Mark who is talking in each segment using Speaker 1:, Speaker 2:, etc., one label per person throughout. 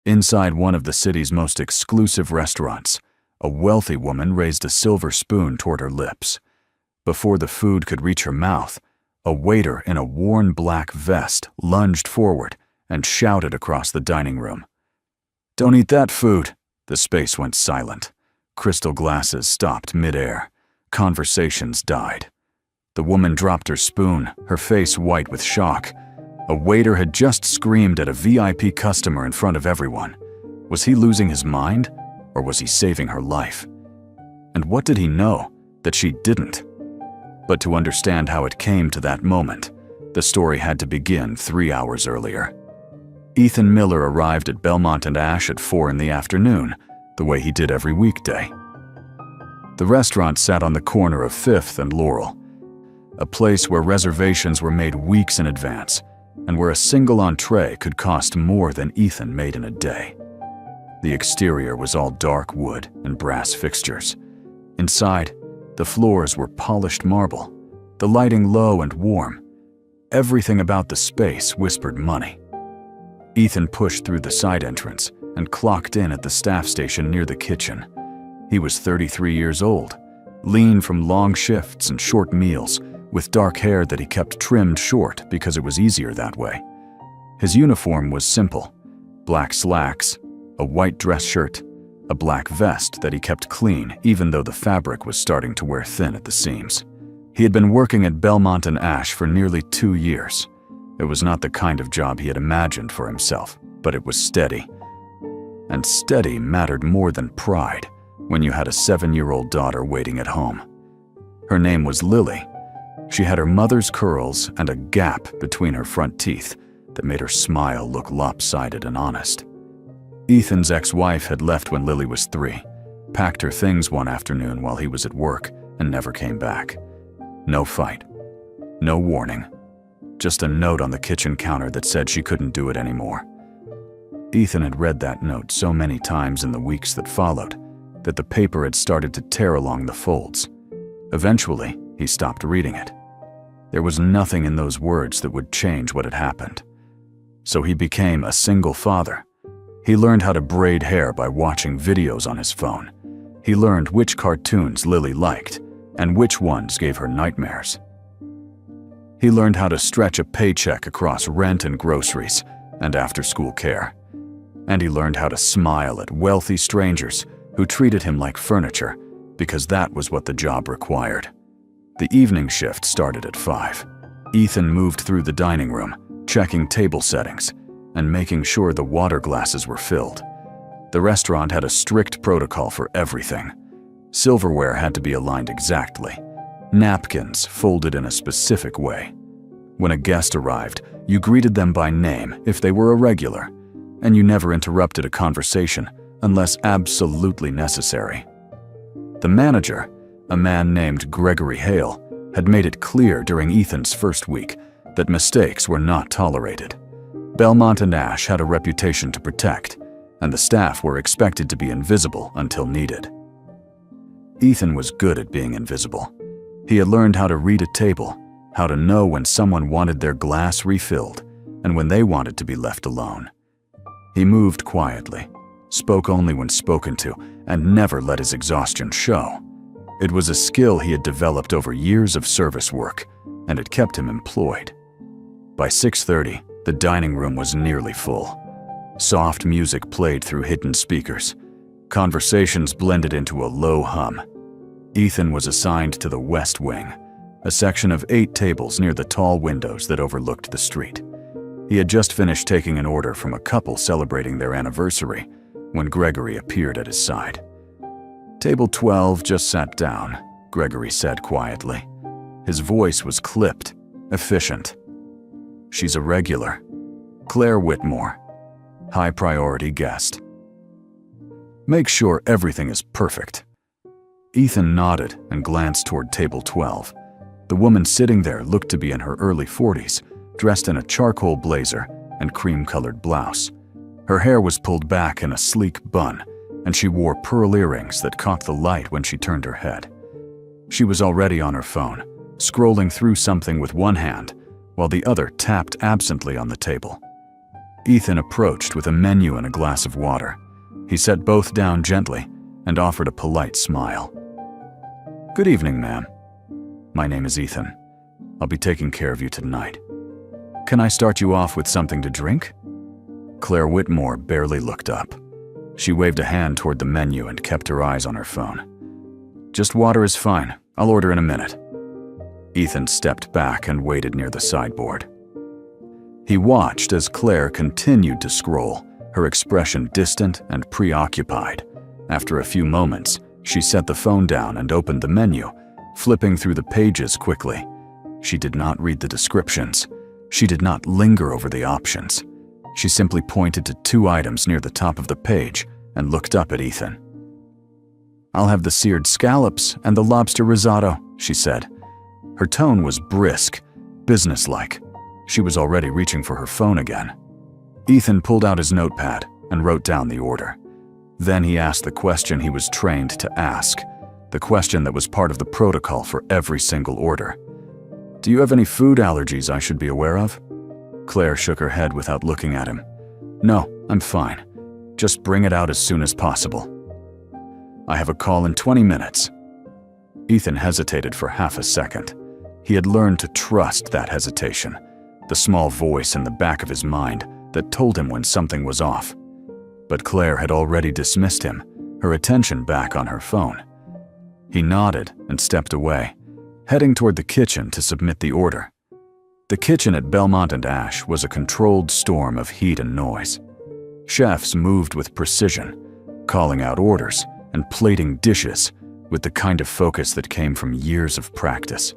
Speaker 1: Inside one of the city's most exclusive restaurants, a wealthy woman raised a silver spoon toward her lips. Before the food could reach her mouth, a waiter in a worn black vest lunged forward and shouted across the dining room. "Don't eat that food!" The space went silent. Crystal glasses stopped mid-air. Conversations died. The woman dropped her spoon, her face white with shock. A waiter had just screamed at a VIP customer in front of everyone. Was he losing his mind, or was he saving her life? And what did he know that she didn't? But to understand how it came to that moment, the story had to begin 3 hours earlier. Ethan Miller arrived at Belmont and Ash at 4 in the afternoon, the way he did every weekday. The restaurant sat on the corner of 5th and Laurel, a place where reservations were made weeks in advance, and where a single entree could cost more than Ethan made in a day. The exterior was all dark wood and brass fixtures. Inside, the floors were polished marble, the lighting low and warm. Everything about the space whispered money. Ethan pushed through the side entrance and clocked in at the staff station near the kitchen. He was 33 years old, lean from long shifts and short meals, with dark hair that he kept trimmed short because it was easier that way. His uniform was simple: black slacks, a white dress shirt, a black vest that he kept clean even though the fabric was starting to wear thin at the seams. He had been working at Belmont and Ash for nearly 2 years. It was not the kind of job he had imagined for himself, but it was steady. And steady mattered more than pride when you had a 7-year-old daughter waiting at home. Her name was Lily. She had her mother's curls and a gap between her front teeth that made her smile look lopsided and honest. Ethan's ex-wife had left when Lily was 3, packed her things one afternoon while he was at work, and never came back. No fight. No warning. Just a note on the kitchen counter that said she couldn't do it anymore. Ethan had read that note so many times in the weeks that followed that the paper had started to tear along the folds. Eventually, he stopped reading it. There was nothing in those words that would change what had happened. So he became a single father. He learned how to braid hair by watching videos on his phone. He learned which cartoons Lily liked and which ones gave her nightmares. He learned how to stretch a paycheck across rent and groceries and after-school care. And he learned how to smile at wealthy strangers who treated him like furniture because that was what the job required. The evening shift started at 5. Ethan moved through the dining room, checking table settings and making sure the water glasses were filled. The restaurant had a strict protocol for everything. Silverware had to be aligned exactly. Napkins folded in a specific way. When a guest arrived, you greeted them by name if they were a regular, and you never interrupted a conversation unless absolutely necessary. The manager, a man named Gregory Hale, had made it clear during Ethan's first week that mistakes were not tolerated. Belmont and Ash had a reputation to protect, and the staff were expected to be invisible until needed. Ethan was good at being invisible. He had learned how to read a table, how to know when someone wanted their glass refilled, and when they wanted to be left alone. He moved quietly, spoke only when spoken to, and never let his exhaustion show. It was a skill he had developed over years of service work, and it kept him employed. By 6:30, the dining room was nearly full. Soft music played through hidden speakers. Conversations blended into a low hum. Ethan was assigned to the West Wing, a section of 8 tables near the tall windows that overlooked the street. He had just finished taking an order from a couple celebrating their anniversary when Gregory appeared at his side. "Table 12 just sat down," Gregory said quietly. His voice was clipped, efficient. "She's a regular. Claire Whitmore, high-priority guest. Make sure everything is perfect." Ethan nodded and glanced toward table 12. The woman sitting there looked to be in her early 40s, dressed in a charcoal blazer and cream-colored blouse. Her hair was pulled back in a sleek bun, and she wore pearl earrings that caught the light when she turned her head. She was already on her phone, scrolling through something with one hand, while the other tapped absently on the table. Ethan approached with a menu and a glass of water. He set both down gently and offered a polite smile. "Good evening, ma'am. My name is Ethan. I'll be taking care of you tonight. Can I start you off with something to drink?" Claire Whitmore barely looked up. She waved a hand toward the menu and kept her eyes on her phone. "Just water is fine. I'll order in a minute." Ethan stepped back and waited near the sideboard. He watched as Claire continued to scroll, her expression distant and preoccupied. After a few moments, she set the phone down and opened the menu, flipping through the pages quickly. She did not read the descriptions. She did not linger over the options. She simply pointed to 2 items near the top of the page and looked up at Ethan. "I'll have the seared scallops and the lobster risotto," she said. Her tone was brisk, businesslike. She was already reaching for her phone again. Ethan pulled out his notepad and wrote down the order. Then he asked the question he was trained to ask, the question that was part of the protocol for every single order. "Do you have any food allergies I should be aware of?" Claire shook her head without looking at him. "No, I'm fine. Just bring it out as soon as possible. I have a call in 20 minutes. Ethan hesitated for half a second. He had learned to trust that hesitation, the small voice in the back of his mind that told him when something was off. But Claire had already dismissed him, her attention back on her phone. He nodded and stepped away, heading toward the kitchen to submit the order. The kitchen at Belmont and Ash was a controlled storm of heat and noise. Chefs moved with precision, calling out orders and plating dishes with the kind of focus that came from years of practice.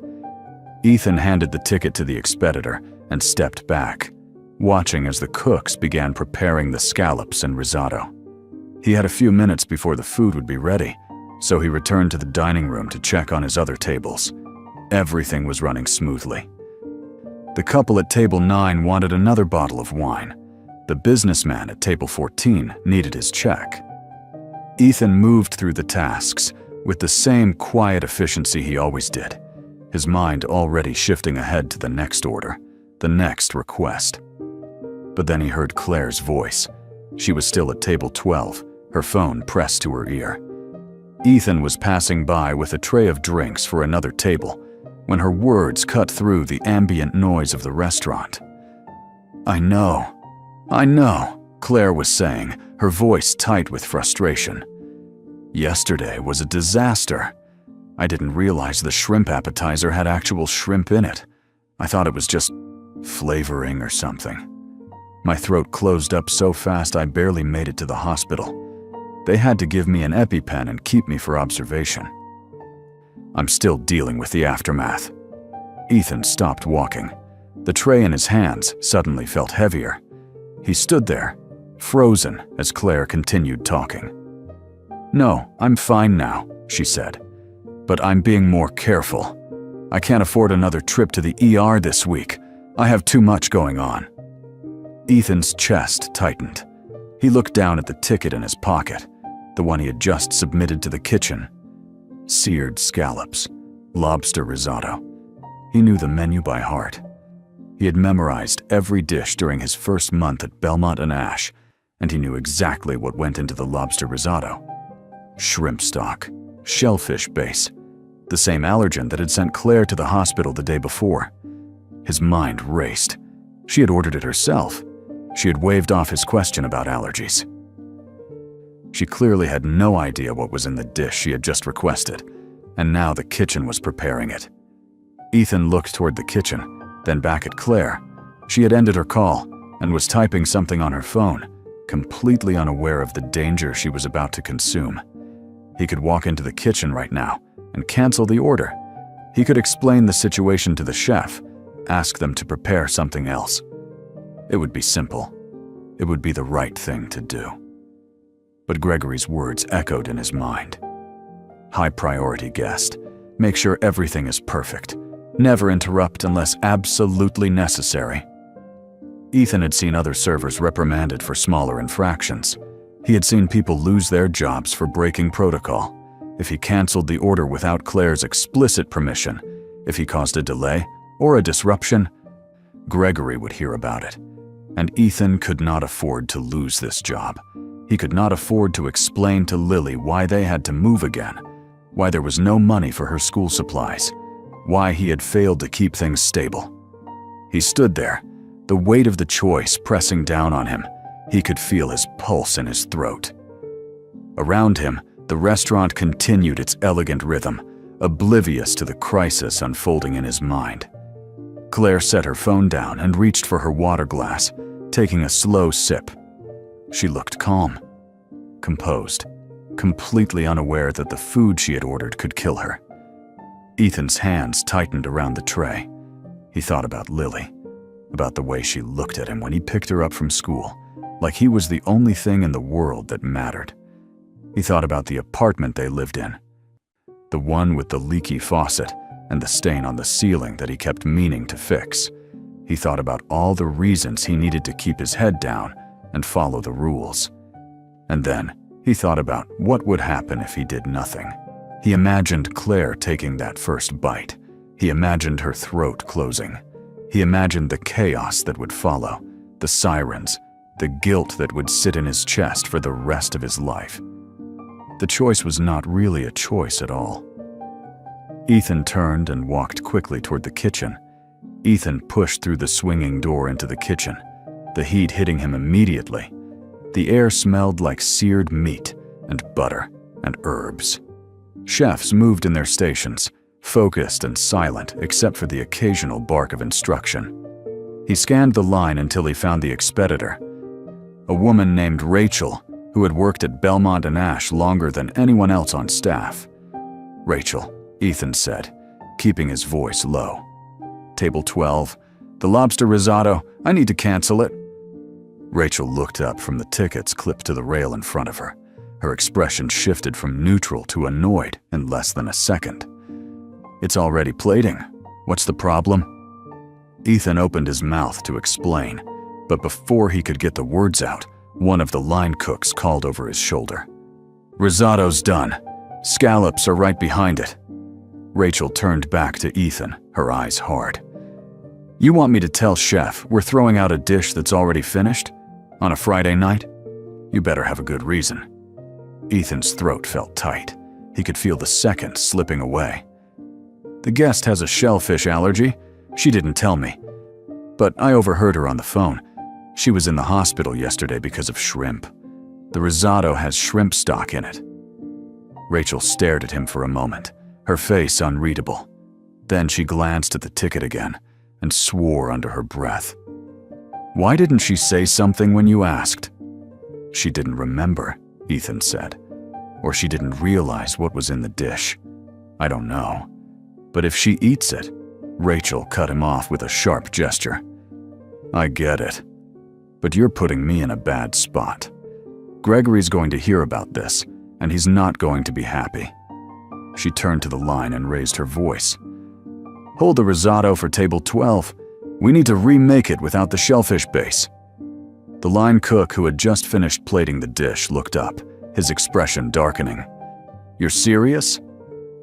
Speaker 1: Ethan handed the ticket to the expeditor and stepped back, watching as the cooks began preparing the scallops and risotto. He had a few minutes before the food would be ready, so he returned to the dining room to check on his other tables. Everything was running smoothly. The couple at table 9 wanted another bottle of wine. The businessman at table 14 needed his check. Ethan moved through the tasks with the same quiet efficiency he always did, his mind already shifting ahead to the next order, the next request. But then he heard Claire's voice. She was still at table 12, her phone pressed to her ear. Ethan was passing by with a tray of drinks for another table when her words cut through the ambient noise of the restaurant. I know, Claire was saying, her voice tight with frustration. Yesterday was a disaster. I didn't realize the shrimp appetizer had actual shrimp in it. I thought it was just flavoring or something. My throat closed up so fast I barely made it to the hospital. They had to give me an EpiPen and keep me for observation. I'm still dealing with the aftermath. Ethan stopped walking. The tray in his hands suddenly felt heavier. He stood there, frozen, as Claire continued talking. No, I'm fine now, she said. But I'm being more careful. I can't afford another trip to the ER this week. I have too much going on. Ethan's chest tightened. He looked down at the ticket in his pocket, the one he had just submitted to the kitchen. Seared scallops, lobster risotto. He knew the menu by heart. He had memorized every dish during his first month at Belmont and Ash, and he knew exactly what went into the lobster risotto. Shrimp stock, shellfish base, the same allergen that had sent Claire to the hospital the day before. His mind raced. She had ordered it herself. She had waved off his question about allergies. She clearly had no idea what was in the dish she had just requested, and now the kitchen was preparing it. Ethan looked toward the kitchen, then back at Claire. She had ended her call and was typing something on her phone, completely unaware of the danger she was about to consume. He could walk into the kitchen right now and cancel the order. He could explain the situation to the chef, ask them to prepare something else. It would be simple. It would be the right thing to do. But Gregory's words echoed in his mind. High priority guest. Make sure everything is perfect. Never interrupt unless absolutely necessary. Ethan had seen other servers reprimanded for smaller infractions. He had seen people lose their jobs for breaking protocol. If he canceled the order without Claire's explicit permission, if he caused a delay or a disruption, Gregory would hear about it. And Ethan could not afford to lose this job. He could not afford to explain to Lily why they had to move again, why there was no money for her school supplies, why he had failed to keep things stable. He stood there, the weight of the choice pressing down on him. He could feel his pulse in his throat. Around him, the restaurant continued its elegant rhythm, oblivious to the crisis unfolding in his mind. Claire set her phone down and reached for her water glass, taking a slow sip. She looked calm, composed, completely unaware that the food she had ordered could kill her. Ethan's hands tightened around the tray. He thought about Lily, about the way she looked at him when he picked her up from school, like he was the only thing in the world that mattered. He thought about the apartment they lived in, the one with the leaky faucet and the stain on the ceiling that he kept meaning to fix. He thought about all the reasons he needed to keep his head down and follow the rules. And then he thought about what would happen if he did nothing. He imagined Claire taking that first bite. He imagined her throat closing. He imagined the chaos that would follow, the sirens, the guilt that would sit in his chest for the rest of his life. The choice was not really a choice at all. Ethan turned and walked quickly toward the kitchen. Ethan pushed through the swinging door into the kitchen, the heat hitting him immediately. The air smelled like seared meat and butter and herbs. Chefs moved in their stations, focused and silent except for the occasional bark of instruction. He scanned the line until he found the expeditor, a woman named Rachel, who had worked at Belmont and Ash longer than anyone else on staff. "Rachel," Ethan said, keeping his voice low. "Table 12, the lobster risotto, I need to cancel it." Rachel looked up from the tickets clipped to the rail in front of her. Her expression shifted from neutral to annoyed in less than a second. "It's already plating. What's the problem?" Ethan opened his mouth to explain, but before he could get the words out, one of the line cooks called over his shoulder. "Risotto's done. Scallops are right behind it." Rachel turned back to Ethan, her eyes hard. "You want me to tell Chef we're throwing out a dish that's already finished? On a Friday night? You better have a good reason." Ethan's throat felt tight. He could feel the seconds slipping away. "The guest has a shellfish allergy. She didn't tell me. But I overheard her on the phone. She was in the hospital yesterday because of shrimp. The risotto has shrimp stock in it." Rachel stared at him for a moment, her face unreadable. Then she glanced at the ticket again and swore under her breath. "Why didn't she say something when you asked?" "She didn't remember," Ethan said. "Or she didn't realize what was in the dish. I don't know. But if she eats it..." Rachel cut him off with a sharp gesture. "I get it. But you're putting me in a bad spot. Gregory's going to hear about this, and he's not going to be happy." She turned to the line and raised her voice. "Hold the risotto for table 12. We need to remake it without the shellfish base." The line cook who had just finished plating the dish looked up, his expression darkening. "You're serious?"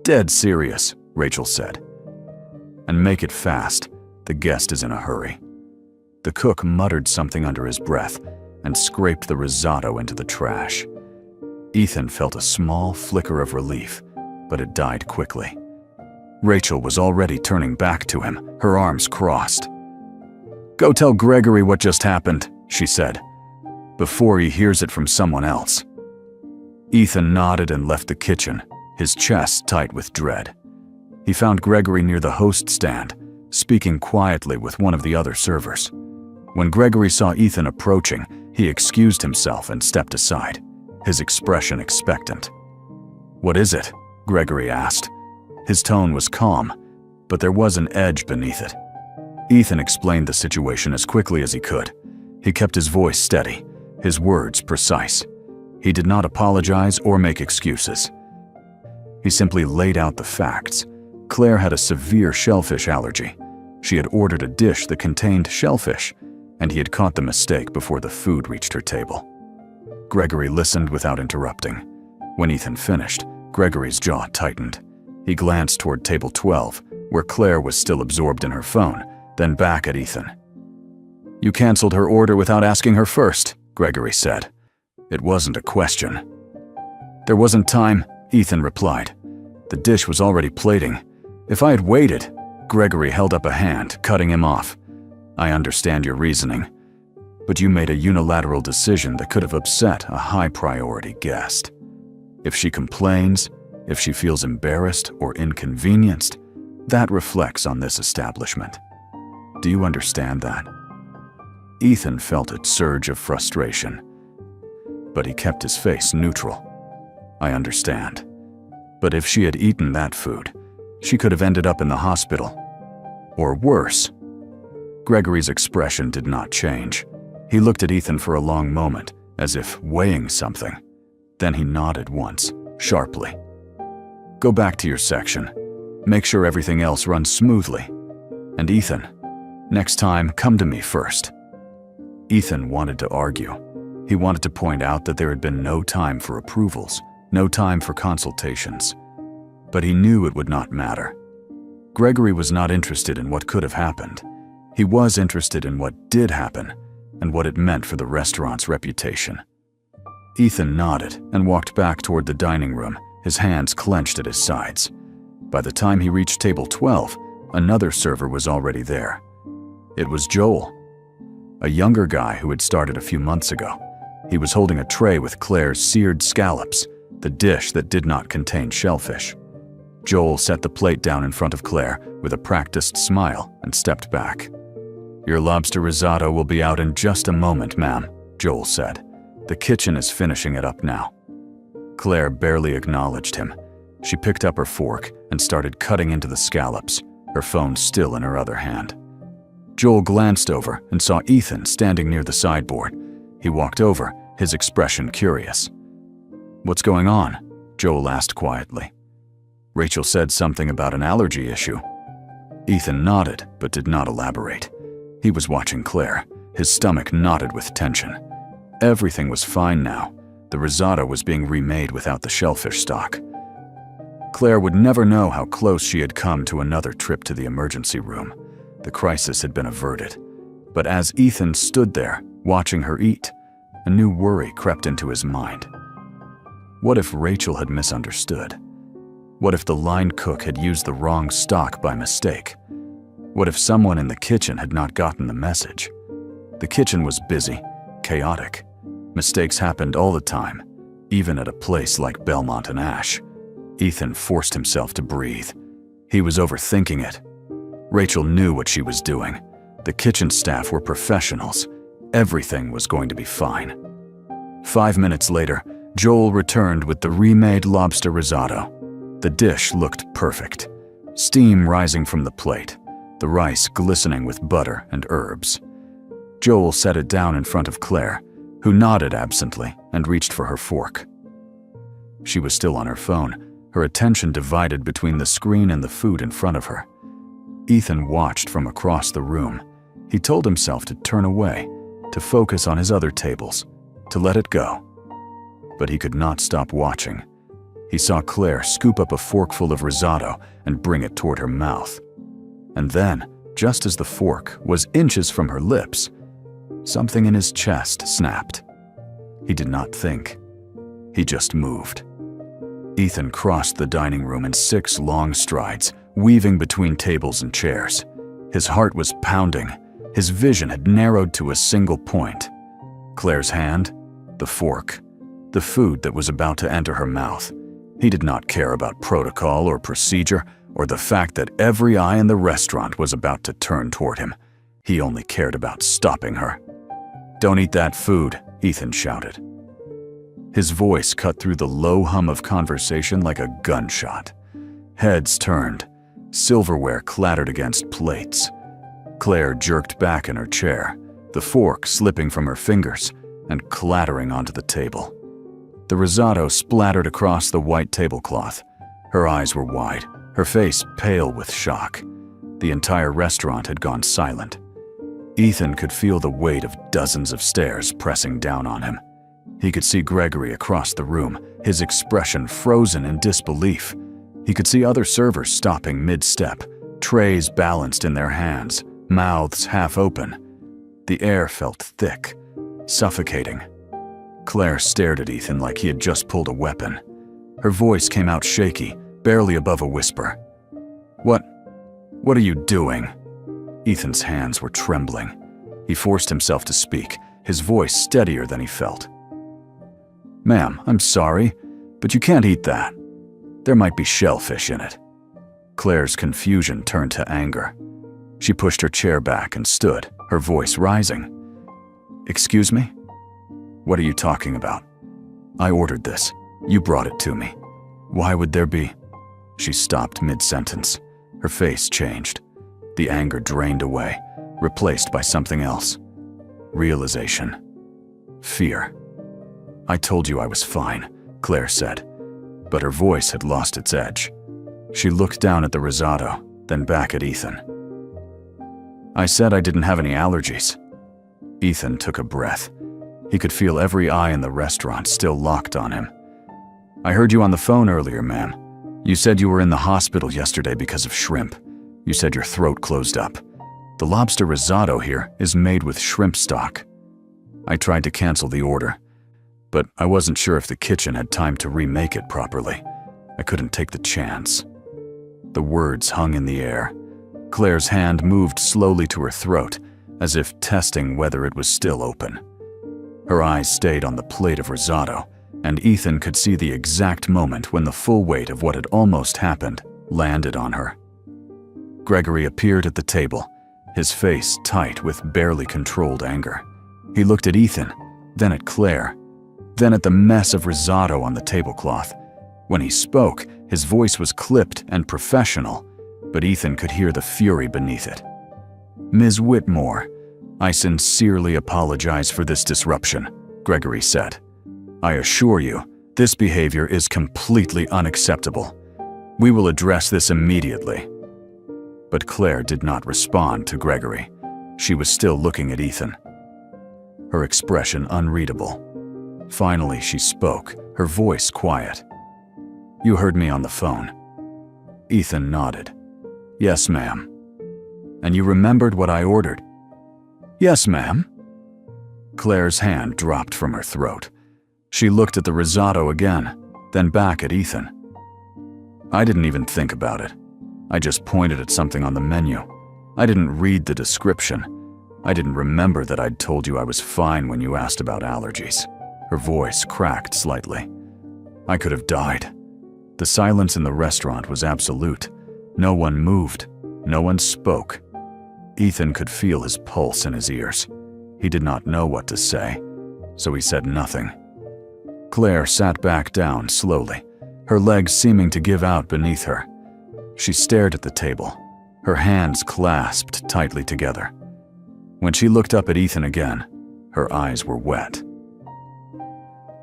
Speaker 1: "Dead serious," Rachel said. "And make it fast. The guest is in a hurry." The cook muttered something under his breath and scraped the risotto into the trash. Ethan felt a small flicker of relief, but it died quickly. Rachel was already turning back to him, her arms crossed. "Go tell Gregory what just happened," she said, "before he hears it from someone else." Ethan nodded and left the kitchen, his chest tight with dread. He found Gregory near the host stand, speaking quietly with one of the other servers. When Gregory saw Ethan approaching, he excused himself and stepped aside, his expression expectant. "What is it?" Gregory asked. His tone was calm, but there was an edge beneath it. Ethan explained the situation as quickly as he could. He kept his voice steady, his words precise. He did not apologize or make excuses. He simply laid out the facts. Claire had a severe shellfish allergy. She had ordered a dish that contained shellfish, and he had caught the mistake before the food reached her table. Gregory listened without interrupting. When Ethan finished, Gregory's jaw tightened. He glanced toward table 12, where Claire was still absorbed in her phone, then back at Ethan. "You canceled her order without asking her first," Gregory said. "It wasn't a question." "There wasn't time," Ethan replied. "The dish was already plating. If I had waited—" Gregory held up a hand, cutting him off. "I understand your reasoning, but you made a unilateral decision that could have upset a high-priority guest. If she complains, if she feels embarrassed or inconvenienced, that reflects on this establishment. Do you understand that?" Ethan felt a surge of frustration, but he kept his face neutral. "I understand. But if she had eaten that food, she could have ended up in the hospital. Or worse." Gregory's expression did not change. He looked at Ethan for a long moment, as if weighing something. Then he nodded once, sharply. "Go back to your section. Make sure everything else runs smoothly. And Ethan, next time, come to me first." Ethan wanted to argue. He wanted to point out that there had been no time for approvals, no time for consultations. But he knew it would not matter. Gregory was not interested in what could have happened. He was interested in what did happen and what it meant for the restaurant's reputation. Ethan nodded and walked back toward the dining room, his hands clenched at his sides. By the time he reached table 12, another server was already there. It was Joel, a younger guy who had started a few months ago. He was holding a tray with Claire's seared scallops, the dish that did not contain shellfish. Joel set the plate down in front of Claire with a practiced smile and stepped back. "Your lobster risotto will be out in just a moment, ma'am," Joel said. "The kitchen is finishing it up now." Claire barely acknowledged him. She picked up her fork and started cutting into the scallops, her phone still in her other hand. Joel glanced over and saw Ethan standing near the sideboard. He walked over, his expression curious. "What's going on?" Joel asked quietly. "Rachel said something about an allergy issue." Ethan nodded, but did not elaborate. He was watching Claire, his stomach knotted with tension. Everything was fine now. The risotto was being remade without the shellfish stock. Claire would never know how close she had come to another trip to the emergency room. The crisis had been averted. But as Ethan stood there, watching her eat, a new worry crept into his mind. What if Rachel had misunderstood? What if the line cook had used the wrong stock by mistake? What if someone in the kitchen had not gotten the message? The kitchen was busy, chaotic. Mistakes happened all the time, even at a place like Belmont and Ash. Ethan forced himself to breathe. He was overthinking it. Rachel knew what she was doing. The kitchen staff were professionals. Everything was going to be fine. 5 minutes later, Joel returned with the remade lobster risotto. The dish looked perfect. Steam rising from the plate, the rice glistening with butter and herbs. Joel set it down in front of Claire, who nodded absently and reached for her fork. She was still on her phone, her attention divided between the screen and the food in front of her. Ethan watched from across the room. He told himself to turn away, to focus on his other tables, to let it go. But he could not stop watching. He saw Claire scoop up a forkful of risotto and bring it toward her mouth. And then, just as the fork was inches from her lips, something in his chest snapped. He did not think. He just moved. Ethan crossed the dining room in 6 long strides, weaving between tables and chairs. His heart was pounding. His vision had narrowed to a single point. Claire's hand, the fork, the food that was about to enter her mouth. He did not care about protocol or procedure or the fact that every eye in the restaurant was about to turn toward him. He only cared about stopping her. "Don't eat that food," Ethan shouted. His voice cut through the low hum of conversation like a gunshot. Heads turned. Silverware clattered against plates. Claire jerked back in her chair, the fork slipping from her fingers and clattering onto the table. The risotto splattered across the white tablecloth. Her eyes were wide, her face pale with shock. The entire restaurant had gone silent. Ethan could feel the weight of dozens of stares pressing down on him. He could see Gregory across the room, his expression frozen in disbelief. He could see other servers stopping mid-step, trays balanced in their hands, mouths half open. The air felt thick, suffocating. Claire stared at Ethan like he had just pulled a weapon. Her voice came out shaky, barely above a whisper. What are you doing?" Ethan's hands were trembling. He forced himself to speak, his voice steadier than he felt. "Ma'am, I'm sorry, but you can't eat that. There might be shellfish in it." Claire's confusion turned to anger. She pushed her chair back and stood, her voice rising. "Excuse me? What are you talking about? I ordered this. You brought it to me. Why would there be—" She stopped mid-sentence. Her face changed. The anger drained away, replaced by something else. Realization. Fear. "I told you I was fine," Claire said, but her voice had lost its edge. She looked down at the risotto, then back at Ethan. "I said I didn't have any allergies." Ethan took a breath. He could feel every eye in the restaurant still locked on him. "I heard you on the phone earlier, ma'am. You said you were in the hospital yesterday because of shrimp. You said your throat closed up. The lobster risotto here is made with shrimp stock. I tried to cancel the order, but I wasn't sure if the kitchen had time to remake it properly. I couldn't take the chance." The words hung in the air. Claire's hand moved slowly to her throat, as if testing whether it was still open. Her eyes stayed on the plate of risotto, and Ethan could see the exact moment when the full weight of what had almost happened landed on her. Gregory appeared at the table, his face tight with barely controlled anger. He looked at Ethan, then at Claire, then at the mess of risotto on the tablecloth. When he spoke, his voice was clipped and professional, but Ethan could hear the fury beneath it. "Ms. Whitmore, I sincerely apologize for this disruption," Gregory said. "I assure you, this behavior is completely unacceptable. We will address this immediately." But Claire did not respond to Gregory. She was still looking at Ethan, her expression unreadable. Finally, she spoke, her voice quiet. "You heard me on the phone." Ethan nodded. "Yes, ma'am." "And you remembered what I ordered?" "Yes, ma'am." Claire's hand dropped from her throat. She looked at the risotto again, then back at Ethan. "I didn't even think about it. I just pointed at something on the menu. I didn't read the description. I didn't remember that I'd told you I was fine when you asked about allergies." Her voice cracked slightly. "I could have died." The silence in the restaurant was absolute. No one moved. No one spoke. Ethan could feel his pulse in his ears. He did not know what to say, so he said nothing. Claire sat back down slowly, her legs seeming to give out beneath her. She stared at the table, her hands clasped tightly together. When she looked up at Ethan again, her eyes were wet.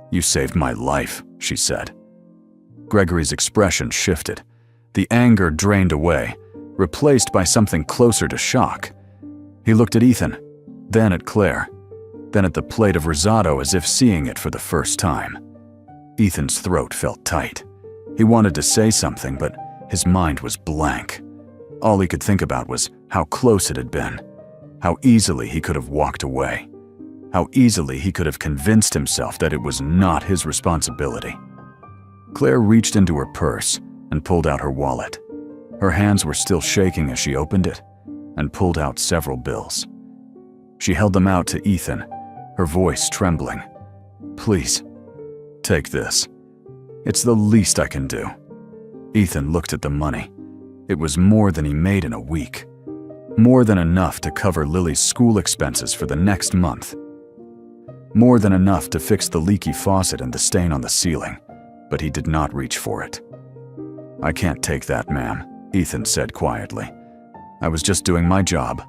Speaker 1: "You saved my life," she said. Gregory's expression shifted. The anger drained away, replaced by something closer to shock. He looked at Ethan, then at Claire, then at the plate of risotto as if seeing it for the first time. Ethan's throat felt tight. He wanted to say something, but his mind was blank. All he could think about was how close it had been, how easily he could have walked away, how easily he could have convinced himself that it was not his responsibility. Claire reached into her purse and pulled out her wallet. Her hands were still shaking as she opened it and pulled out several bills. She held them out to Ethan, her voice trembling. "Please, take this. It's the least I can do." Ethan looked at the money. It was more than he made in a week. More than enough to cover Lily's school expenses for the next month. More than enough to fix the leaky faucet and the stain on the ceiling, but he did not reach for it. "I can't take that, ma'am," Ethan said quietly. "I was just doing my job."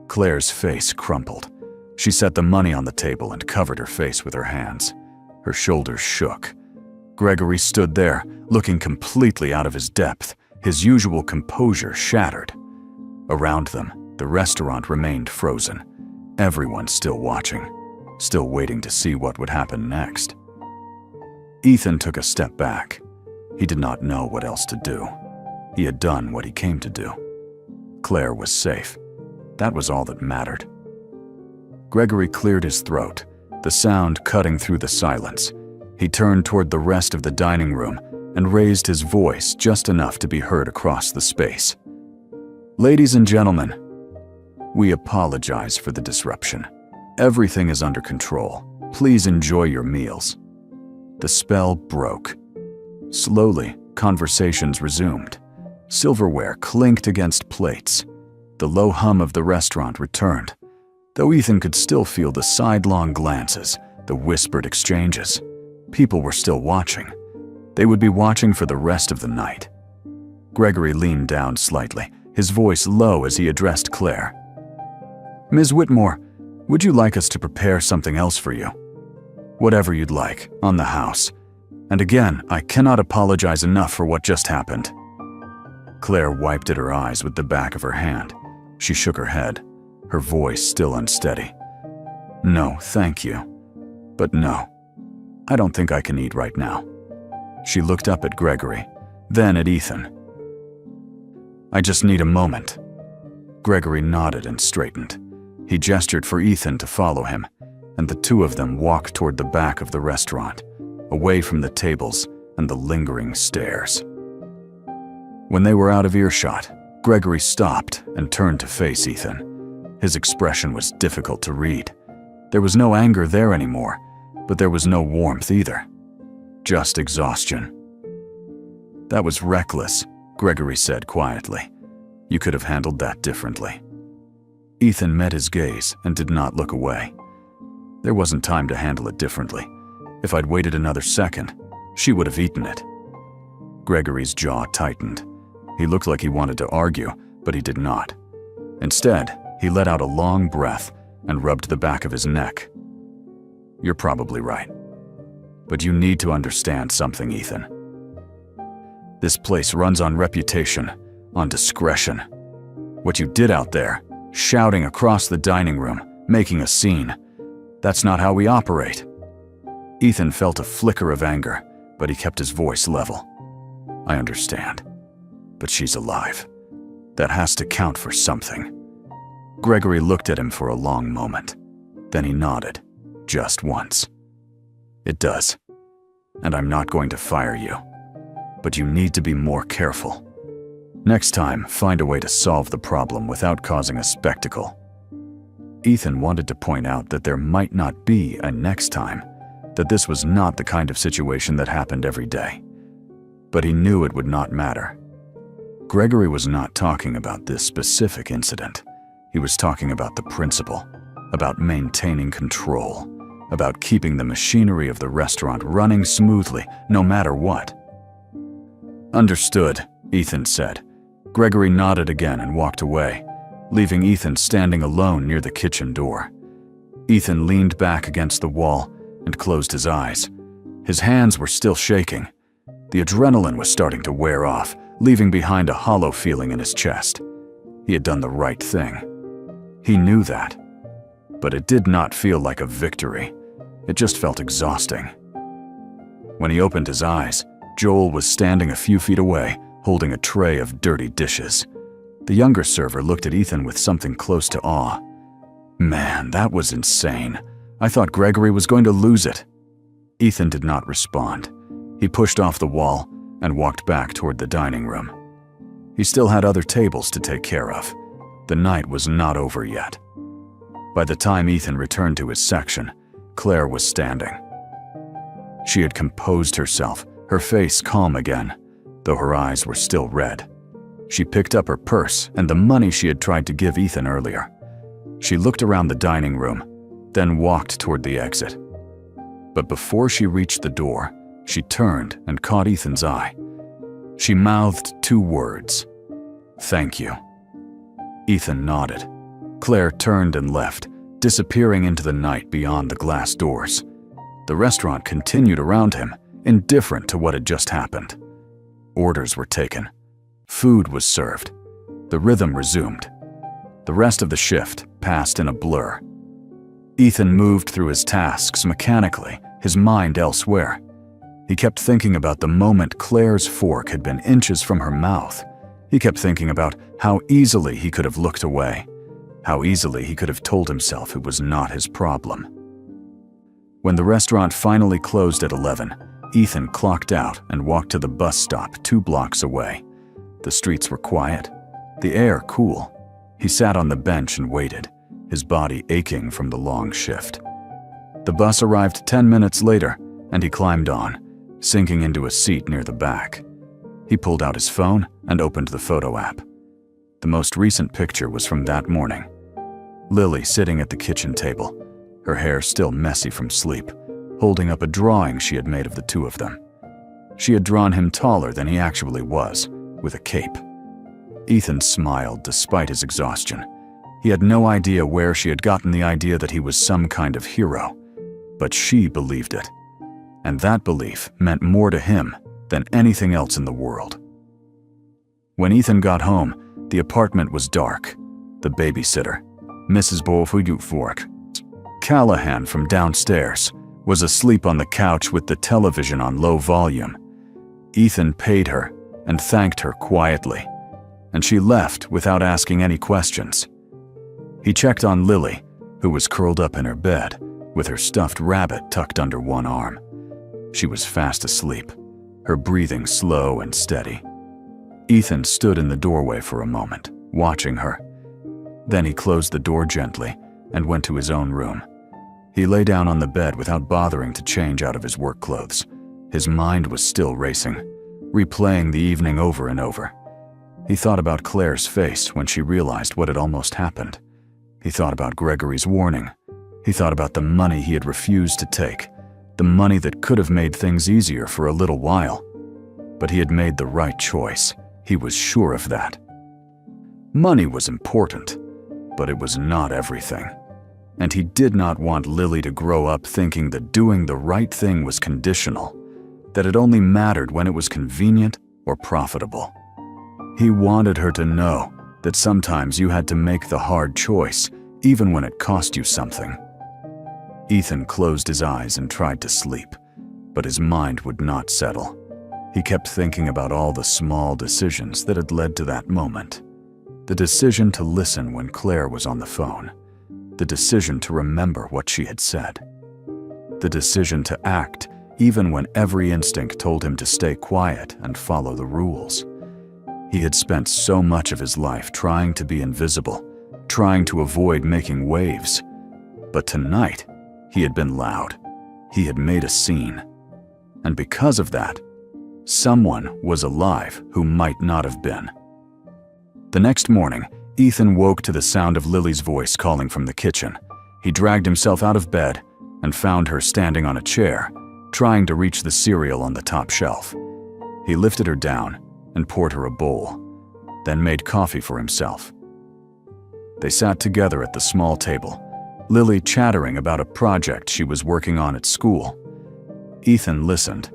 Speaker 1: Claire's face crumpled. She set the money on the table and covered her face with her hands. Her shoulders shook. Gregory stood there, looking completely out of his depth, his usual composure shattered. Around them, the restaurant remained frozen, everyone still watching, still waiting to see what would happen next. Ethan took a step back. He did not know what else to do. He had done what he came to do. Claire was safe. That was all that mattered. Gregory cleared his throat, the sound cutting through the silence. He turned toward the rest of the dining room and raised his voice just enough to be heard across the space. "Ladies and gentlemen, we apologize for the disruption. Everything is under control. Please enjoy your meals." The spell broke. Slowly, conversations resumed. Silverware clinked against plates. The low hum of the restaurant returned, though Ethan could still feel the sidelong glances, the whispered exchanges. People were still watching. They would be watching for the rest of the night. Gregory leaned down slightly, his voice low as he addressed Claire. "Ms. Whitmore, would you like us to prepare something else for you?" "Whatever you'd like, on the house. And again, I cannot apologize enough for what just happened." Claire wiped at her eyes with the back of her hand. She shook her head, her voice still unsteady. "No, thank you. But no, I don't think I can eat right now." She looked up at Gregory, then at Ethan. "I just need a moment." Gregory nodded and straightened. He gestured for Ethan to follow him, and the two of them walked toward the back of the restaurant, away from the tables and the lingering stares. When they were out of earshot, Gregory stopped and turned to face Ethan. His expression was difficult to read. There was no anger there anymore, but there was no warmth either. Just exhaustion. "That was reckless," Gregory said quietly. "You could have handled that differently." Ethan met his gaze and did not look away. There wasn't time to handle it differently. If I'd waited another second, she would have eaten it. Gregory's jaw tightened. He looked like he wanted to argue, but he did not. Instead, he let out a long breath and rubbed the back of his neck. "You're probably right. But you need to understand something, Ethan. This place runs on reputation, on discretion. What you did out there, shouting across the dining room, making a scene, that's not how we operate." Ethan felt a flicker of anger, but he kept his voice level. "I understand. But she's alive. That has to count for something." Gregory looked at him for a long moment. Then he nodded, just once. "It does. And I'm not going to fire you. But you need to be more careful. Next time, find a way to solve the problem without causing a spectacle." Ethan wanted to point out that there might not be a next time, that this was not the kind of situation that happened every day. But he knew it would not matter. Gregory was not talking about this specific incident. He was talking about the principle, about maintaining control, about keeping the machinery of the restaurant running smoothly, no matter what. "Understood," Ethan said. Gregory nodded again and walked away, leaving Ethan standing alone near the kitchen door. Ethan leaned back against the wall and closed his eyes. His hands were still shaking. The adrenaline was starting to wear off, leaving behind a hollow feeling in his chest. He had done the right thing. He knew that. But it did not feel like a victory. It just felt exhausting. When he opened his eyes, Joel was standing a few feet away, holding a tray of dirty dishes. The younger server looked at Ethan with something close to awe. "Man, that was insane. I thought Gregory was going to lose it." Ethan did not respond. He pushed off the wall and walked back toward the dining room. He still had other tables to take care of. The night was not over yet. By the time Ethan returned to his section, Claire was standing. She had composed herself, her face calm again, though her eyes were still red. She picked up her purse and the money she had tried to give Ethan earlier. She looked around the dining room, then walked toward the exit. But before she reached the door, she turned and caught Ethan's eye. She mouthed 2 words. "Thank you." Ethan nodded. Claire turned and left, disappearing into the night beyond the glass doors. The restaurant continued around him, indifferent to what had just happened. Orders were taken. Food was served. The rhythm resumed. The rest of the shift passed in a blur. Ethan moved through his tasks mechanically, his mind elsewhere. He kept thinking about the moment Claire's fork had been inches from her mouth. He kept thinking about how easily he could have looked away, How easily he could have told himself it was not his problem. When the restaurant finally closed at 11, Ethan clocked out and walked to the bus stop 2 blocks away. The streets were quiet, the air cool. He sat on the bench and waited, his body aching from the long shift. The bus arrived 10 minutes later, and he climbed on, sinking into a seat near the back. He pulled out his phone and opened the photo app. The most recent picture was from that morning. Lily sitting at the kitchen table, her hair still messy from sleep, holding up a drawing she had made of the 2 of them. She had drawn him taller than he actually was, with a cape. Ethan smiled despite his exhaustion. He had no idea where she had gotten the idea that he was some kind of hero, but she believed it. And that belief meant more to him than anything else in the world. When Ethan got home, the apartment was dark. The babysitter, Mrs. Beaufort Callahan from downstairs, was asleep on the couch with the television on low volume. Ethan paid her and thanked her quietly, and she left without asking any questions. He checked on Lily, who was curled up in her bed, with her stuffed rabbit tucked under one arm. She was fast asleep, her breathing slow and steady. Ethan stood in the doorway for a moment, watching her. Then he closed the door gently and went to his own room. He lay down on the bed without bothering to change out of his work clothes. His mind was still racing, replaying the evening over and over. He thought about Claire's face when she realized what had almost happened. He thought about Gregory's warning. He thought about the money he had refused to take, the money that could have made things easier for a little while. But he had made the right choice. He was sure of that. Money was important, but it was not everything. And he did not want Lily to grow up thinking that doing the right thing was conditional, that it only mattered when it was convenient or profitable. He wanted her to know that sometimes you had to make the hard choice, even when it cost you something. Ethan closed his eyes and tried to sleep, but his mind would not settle. He kept thinking about all the small decisions that had led to that moment. The decision to listen when Claire was on the phone. The decision to remember what she had said. The decision to act even when every instinct told him to stay quiet and follow the rules. He had spent so much of his life trying to be invisible, trying to avoid making waves. But tonight, he had been loud. He had made a scene. And because of that, someone was alive who might not have been. The next morning, Ethan woke to the sound of Lily's voice calling from the kitchen. He dragged himself out of bed and found her standing on a chair, trying to reach the cereal on the top shelf. He lifted her down and poured her a bowl, then made coffee for himself. They sat together at the small table, Lily chattering about a project she was working on at school. Ethan listened,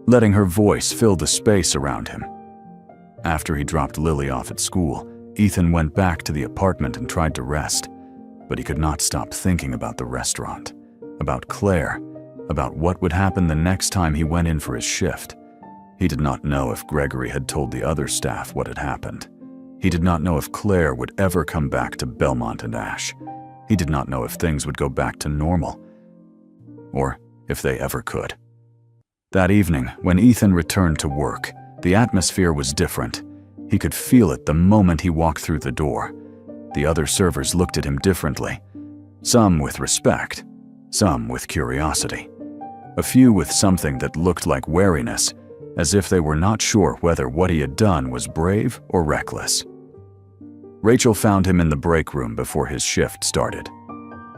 Speaker 1: letting her voice fill the space around him. After he dropped Lily off at school, Ethan went back to the apartment and tried to rest, but he could not stop thinking about the restaurant, about Claire, about what would happen the next time he went in for his shift. He did not know if Gregory had told the other staff what had happened. He did not know if Claire would ever come back to Belmont and Ash. He did not know if things would go back to normal, or if they ever could. That evening, when Ethan returned to work, the atmosphere was different. He could feel it the moment he walked through the door. The other servers looked at him differently, some with respect, some with curiosity, a few with something that looked like wariness, as if they were not sure whether what he had done was brave or reckless. Rachel found him in the break room before his shift started.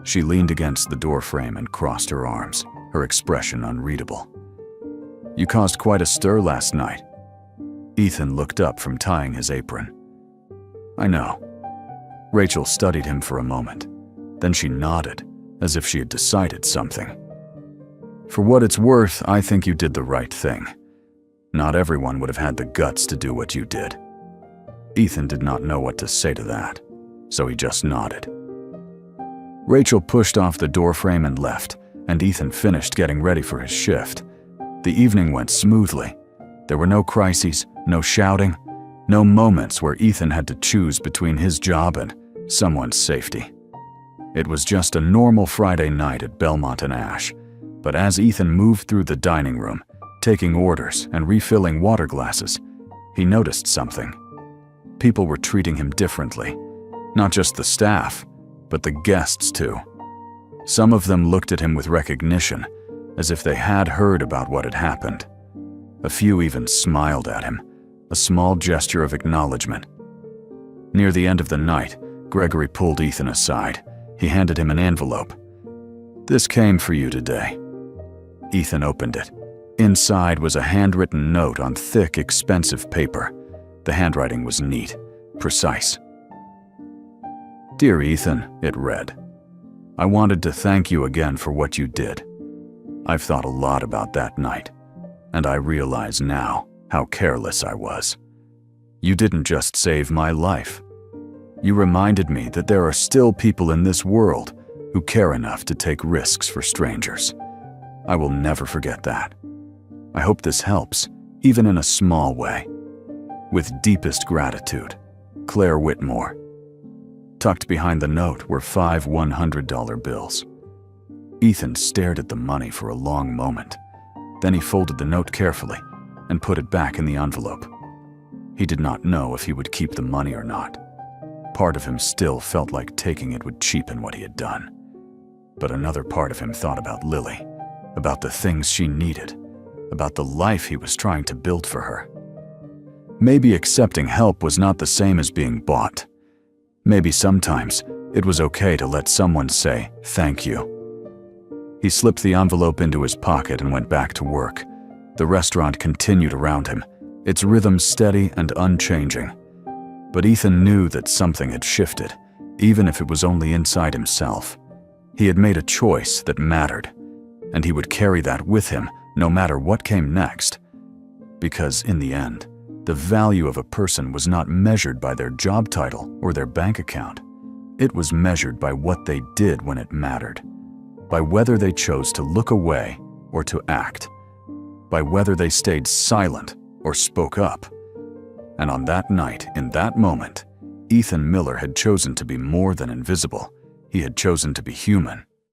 Speaker 1: She leaned against the doorframe and crossed her arms, her expression unreadable. "You caused quite a stir last night." Ethan looked up from tying his apron. "I know." Rachel studied him for a moment. Then she nodded, as if she had decided something. "For what it's worth, I think you did the right thing. Not everyone would have had the guts to do what you did." Ethan did not know what to say to that, so he just nodded. Rachel pushed off the doorframe and left, and Ethan finished getting ready for his shift. The evening went smoothly. There were no crises, no shouting, no moments where Ethan had to choose between his job and someone's safety. It was just a normal Friday night at Belmont and Ash, but as Ethan moved through the dining room, taking orders and refilling water glasses, he noticed something. People were treating him differently. Not just the staff, but the guests too. Some of them looked at him with recognition, as if they had heard about what had happened. A few even smiled at him, a small gesture of acknowledgement. Near the end of the night, Gregory pulled Ethan aside. He handed him an envelope. "This came for you today." Ethan opened it. Inside was a handwritten note on thick, expensive paper. The handwriting was neat, precise. "Dear Ethan," it read, "I wanted to thank you again for what you did. I've thought a lot about that night, and I realize now how careless I was. You didn't just save my life. You reminded me that there are still people in this world who care enough to take risks for strangers. I will never forget that. I hope this helps, even in a small way. With deepest gratitude, Claire Whitmore." Tucked behind the note were 5 $100 bills. Ethan stared at the money for a long moment. Then he folded the note carefully and put it back in the envelope. He did not know if he would keep the money or not. Part of him still felt like taking it would cheapen what he had done. But another part of him thought about Lily, about the things she needed, about the life he was trying to build for her. Maybe accepting help was not the same as being bought. Maybe sometimes it was okay to let someone say thank you. He slipped the envelope into his pocket and went back to work. The restaurant continued around him, its rhythm steady and unchanging. But Ethan knew that something had shifted, even if it was only inside himself. He had made a choice that mattered, and he would carry that with him no matter what came next. Because in the end, the value of a person was not measured by their job title or their bank account. It was measured by what they did when it mattered, by whether they chose to look away or to act, by whether they stayed silent or spoke up. And on that night, in that moment, Ethan Miller had chosen to be more than invisible. He had chosen to be human.